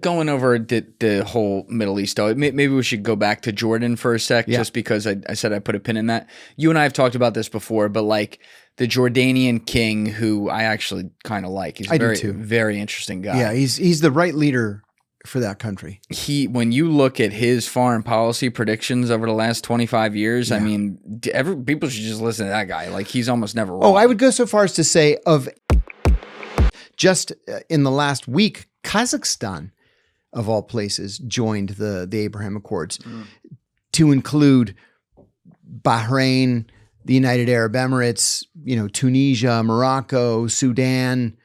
Going over the whole Middle East, though, maybe we should go back to Jordan for a sec, just because I said I put a pin in that. You and I have talked about this before, but like the Jordanian king, who I actually kind of like. He's a very interesting guy. Yeah, he's the right leader for that country. When you look at his foreign policy predictions over the last 25 years, I mean, people should just listen to that guy. Like, he's almost never wrong. Oh, I would go so far as to say just in the last week, Kazakhstan, of all places, joined the Abraham Accords to include Bahrain, the United Arab Emirates, Tunisia, Morocco, Sudan.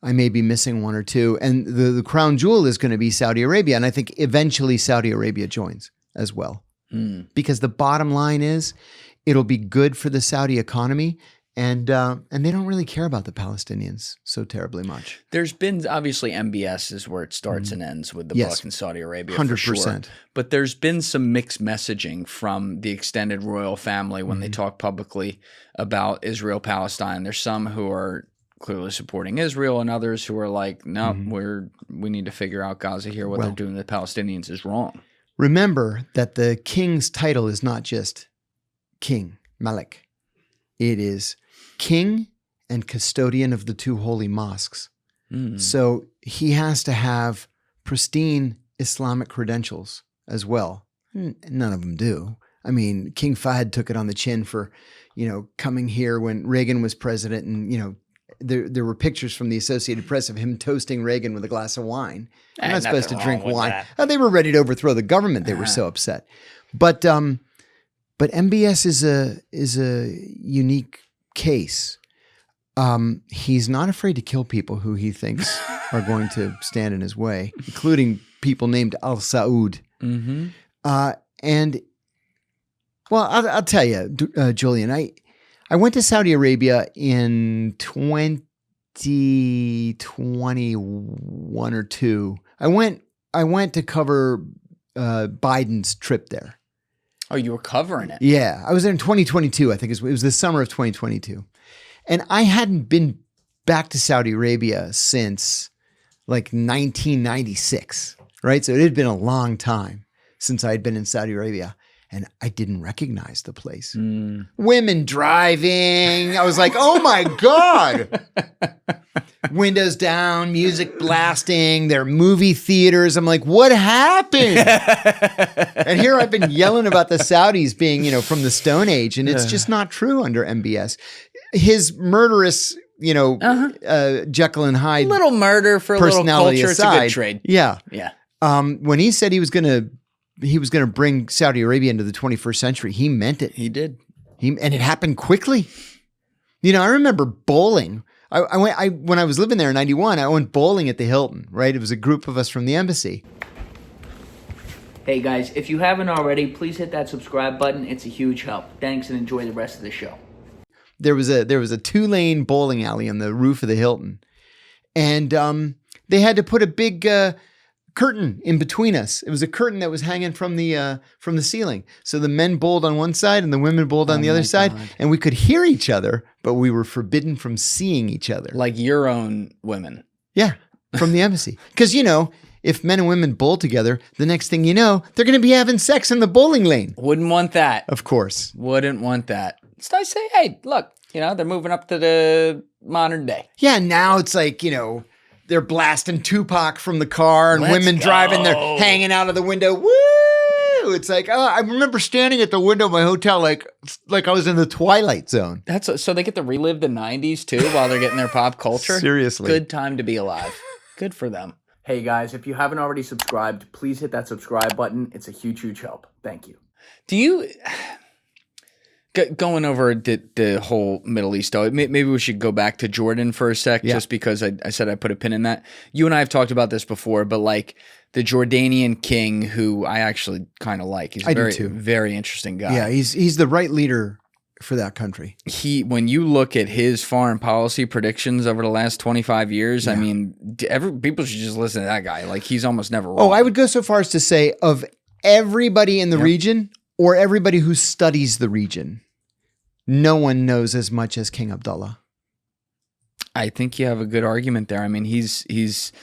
I may be missing one or two. And the crown jewel is going to be Saudi Arabia. And I think eventually Saudi Arabia joins as well. Because the bottom line is it'll be good for the Saudi economy. And they don't really care about the Palestinians so terribly much. There's been, obviously, MBS is where it starts and ends with the book in Saudi Arabia, 100%. For sure. But there's been some mixed messaging from the extended royal family when they talk publicly about Israel-Palestine. There's some who are clearly supporting Israel and others who are like, no, we need to figure out Gaza here. What they're doing to the Palestinians is wrong. Remember that the king's title is not just king, Malik. It is king and custodian of the two holy mosques. So he has to have pristine Islamic credentials as well. None of them do. I mean, King Fahd took it on the chin for, coming here when Reagan was president, and, there were pictures from the Associated Press of him toasting Reagan with a glass of wine. You're not supposed to drink wine. They were ready to overthrow the government. They were so upset. But MBS is a unique case. He's not afraid to kill people who he thinks are going to stand in his way, including people named Al Saud. I'll tell you, Julian, I went to Saudi Arabia in 2021 or two. I went to cover Biden's trip there. Oh, you were covering it? Yeah. I was there in 2022, I think. It was the summer of 2022. And I hadn't been back to Saudi Arabia since like 1996, right? So it had been a long time since I had been in Saudi Arabia. And I didn't recognize the place. Women driving. I was like, oh my God. Windows down, music blasting, there are movie theaters. I'm like, what happened? And here I've been yelling about the Saudis being, from the Stone Age, and it's just not true under MBS. His murderous, Jekyll and Hyde. Little murder for a little culture. Aside, it's a good trade. Yeah. Yeah. When he said he was going to bring Saudi Arabia into the 21st century, he meant it. He did. And it happened quickly. I remember bowling. When I was living there in 91, I went bowling at the Hilton, right? It was a group of us from the embassy. Hey guys, if you haven't already, please hit that subscribe button. It's a huge help. Thanks, and enjoy the rest of the show. There was a 2-lane bowling alley on the roof of the Hilton. And they had to put a big curtain in between us. It was a curtain that was hanging from the ceiling. So the men bowled on one side and the women bowled on the other side, and we could hear each other, but we were forbidden from seeing each other. Like your own women. Yeah, from the embassy. Because, if men and women bowl together, the next thing you know, they're going to be having sex in the bowling lane. Wouldn't want that. Of course. Wouldn't want that. So I say, hey, look, they're moving up to the modern day. Yeah, now it's like, they're blasting Tupac from the car, and women driving, they're hanging out of the window. Woo! It's like, I remember standing at the window of my hotel like I was in the Twilight Zone. So they get to relive the 90s too while they're getting their pop culture? Seriously. Good time to be alive. Good for them. Hey guys, if you haven't already subscribed, please hit that subscribe button. It's a huge, huge help. Thank you. Do you... Going over the whole Middle East, though, maybe we should go back to Jordan for a sec, just because I said I put a pin in that. You and I have talked about this before, but like the Jordanian king, who I actually kind of like. He's a very interesting guy. Yeah, he's the right leader for that country. When you look at his foreign policy predictions over the last 25 years, I mean, people should just listen to that guy. Like, he's almost never wrong. Oh, I would go so far as to say of everybody in the region, or everybody who studies the region, no one knows as much as King Abdullah. I think you have a good argument there. I mean, it's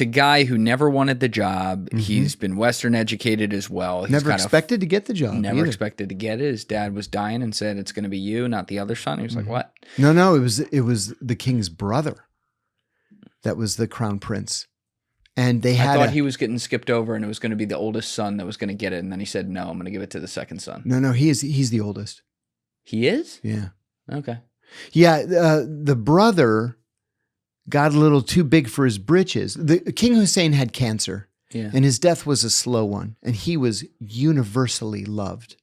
a guy who never wanted the job. Mm-hmm. He's been Western educated as well. He's never expected to get the job. Never expected to get it. His dad was dying and said, it's going to be you, not the other son. He was like, what? No, it was the king's brother that was the crown prince. And I thought he was getting skipped over and it was going to be the oldest son that was going to get it. And then he said, no, I'm going to give it to the second son. No, he's the oldest. He is? Yeah. Okay. Yeah, the brother got a little too big for his britches. King Hussein had cancer, and his death was a slow one, and he was universally loved.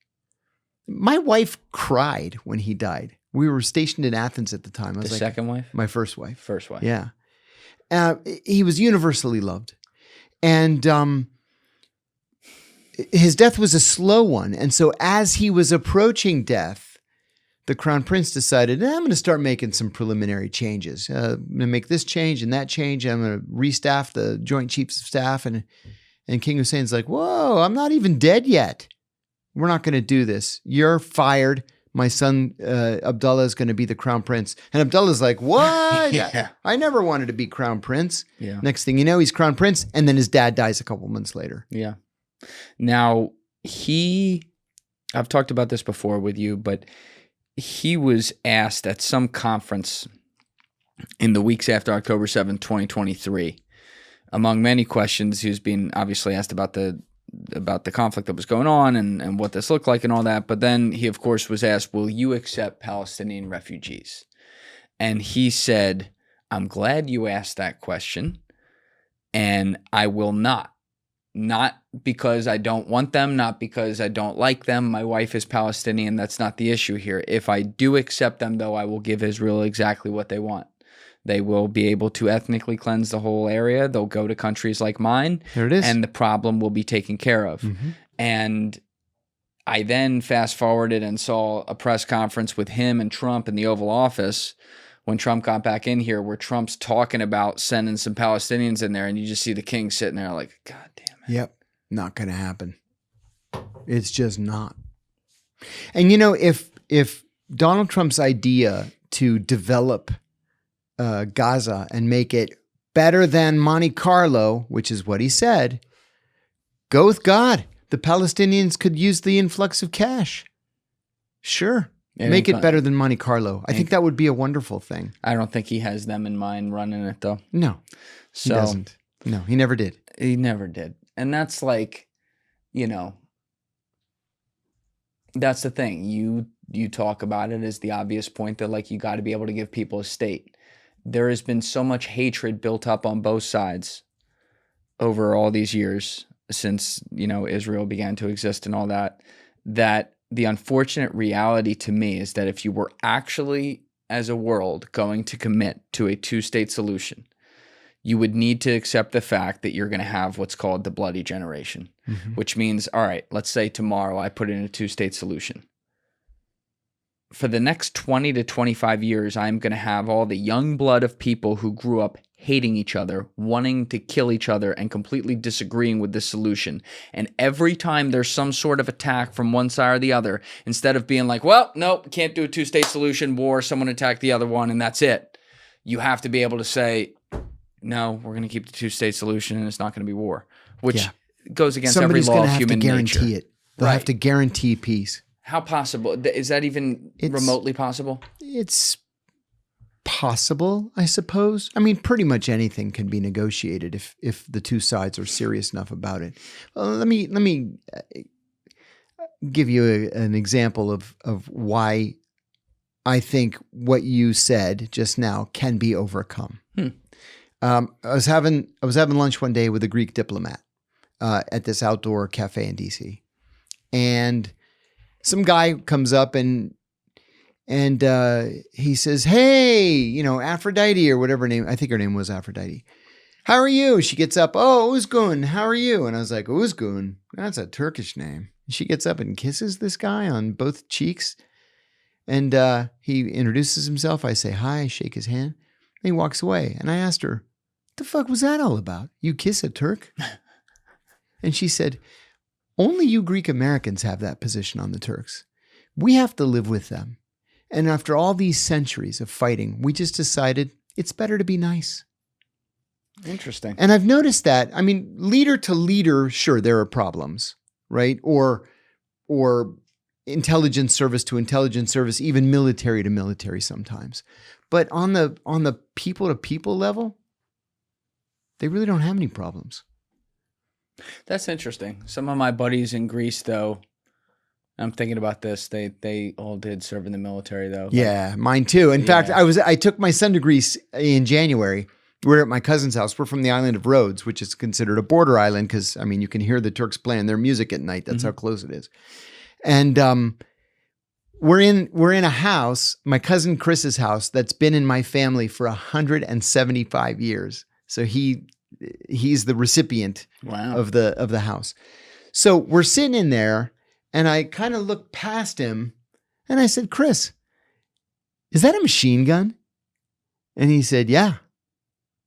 My wife cried when he died. We were stationed in Athens at the time. I was second wife? My first wife. First wife. Yeah. He was universally loved. And his death was a slow one. And so as he was approaching death, the crown prince decided, I'm going to start making some preliminary changes. I'm going to make this change and that change. I'm going to restaff the Joint Chiefs of Staff. And King Hussein's like, whoa, I'm not even dead yet. We're not going to do this. You're fired. My son, Abdullah, is going to be the crown prince. And Abdullah's like, what? Yeah. I never wanted to be crown prince. Yeah. Next thing you know, he's crown prince. And then his dad dies a couple months later. Yeah. Now, I've talked about this before with you, but he was asked at some conference in the weeks after October 7th, 2023. Among many questions, he was being obviously asked about the conflict that was going on and what this looked like and all that. But then he, of course, was asked, will you accept Palestinian refugees? And he said, I'm glad you asked that question, and I will not. Not because I don't want them, not because I don't like them. My wife is Palestinian. That's not the issue here. If I do accept them, though, I will give Israel exactly what they want. They will be able to ethnically cleanse the whole area. They'll go to countries like mine. There it is. And the problem will be taken care of. Mm-hmm. And I then fast forwarded and saw a press conference with him and Trump in the Oval Office when Trump got back in here, where Trump's talking about sending some Palestinians in there, and you just see the king sitting there like, God damn it. Yep. Not going to happen. It's just not. And, you know, if Donald Trump's idea to develop Gaza and make it better than Monte Carlo, which is what he said, go with God. The Palestinians could use the influx of cash. Sure. Make it better than Monte Carlo. I think that would be a wonderful thing. I don't think he has them in mind running it, though. No, he doesn't. No, he never did. He never did. And that's like, you know, that's the thing. You talk about it as the obvious point that, like, you got to be able to give people a state. There has been so much hatred built up on both sides over all these years since, you know, Israel began to exist and all that, that the unfortunate reality to me is that if you were actually, as a world, going to commit to a two-state solution, you would need to accept the fact that you're going to have what's called the bloody generation, which means, all right, let's say tomorrow I put in a two-state solution. For the next 20 to 25 years, I'm going to have all the young blood of people who grew up hating each other, wanting to kill each other, and completely disagreeing with this solution. And every time there's some sort of attack from one side or the other, instead of being like, well, nope, can't do a two-state solution, war, someone attacked the other one, and that's it. You have to be able to say, no, we're going to keep the two-state solution, and it's not going to be war, which goes against every law of human nature. Somebody's going to have to guarantee it. They'll have to guarantee peace. How possible? Is that even remotely possible? It's possible, I suppose. I mean, pretty much anything can be negotiated if the two sides are serious enough about it. Well, let me give you an example of why I think what you said just now can be overcome. I was having lunch one day with a Greek diplomat at this outdoor cafe in DC, and some guy comes up and he says, "Hey, you know, Aphrodite or whatever her name. I think her name was Aphrodite. How are you?" She gets up. "Oh, Uzgun. How are you?" And I was like, "Uzgun? That's a Turkish name." She gets up and kisses this guy on both cheeks, and he introduces himself. I say hi, I shake his hand, and he walks away. And I asked her, "What the fuck was that all about? You kiss a Turk?" And she said, "Only you Greek Americans have that position on the Turks. We have to live with them. And after all these centuries of fighting, we just decided it's better to be nice. Interesting. And I've noticed that, I mean, leader to leader, sure, there are problems, right? Or intelligence service to intelligence service, even military to military sometimes. But on the people to people level, they really don't have any problems. That's interesting. Some of my buddies in Greece, though, I'm thinking about this. They all did serve in the military, though. Yeah, mine too. In fact, I took my son to Greece in January. We're at my cousin's house. We're from the island of Rhodes, which is considered a border island because, I mean, you can hear the Turks playing their music at night. That's how close it is. And we're in a house, my cousin Chris's house, that's been in my family for 175 years. So he's the recipient of the house. So we're sitting in there, and I kind of looked past him, and I said, "Chris, is that a machine gun?" And he said, "Yeah."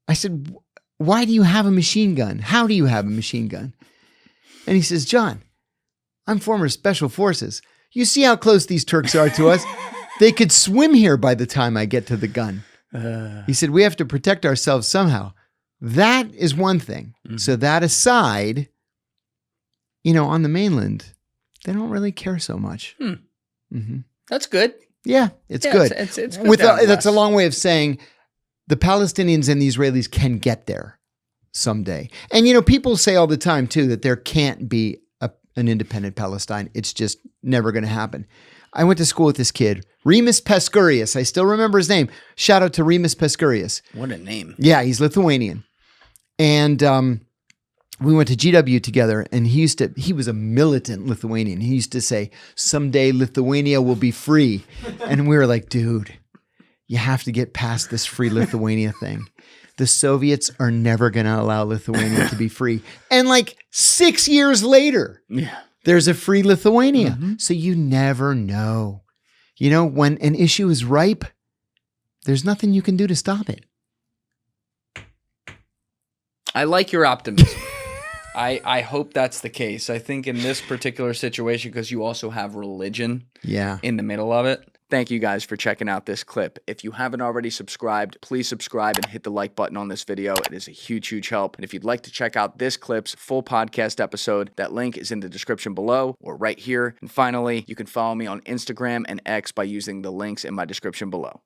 I said, "Why do you have a machine gun? How do you have a machine gun?" And he says, "John, I'm former special forces. You see how close these Turks are to us? They could swim here by the time I get to the gun." He said, "We have to protect ourselves somehow." That is one thing. So that aside, on the mainland, they don't really care so much. That's good. Yeah, it's good. It's good. That's a long way of saying the Palestinians and the Israelis can get there someday. And, people say all the time, too, that there can't be an independent Palestine. It's just never going to happen. I went to school with this kid, Remus Pescurius. I still remember his name. Shout out to Remus Pescurius. What a name. Yeah, he's Lithuanian. And we went to GW together, and he was a militant Lithuanian. He used to say, "Someday Lithuania will be free." And we were like, "Dude, you have to get past this free Lithuania thing. The Soviets are never going to allow Lithuania to be free." And 6 years later, there's a free Lithuania. So you never know. When an issue is ripe, there's nothing you can do to stop it. I like your optimism. I hope that's the case. I think in this particular situation, because you also have religion in the middle of it. Thank you guys for checking out this clip. If you haven't already subscribed, please subscribe and hit the like button on this video. It is a huge, huge help. And if you'd like to check out this clip's full podcast episode, that link is in the description below or right here. And finally, you can follow me on Instagram and X by using the links in my description below.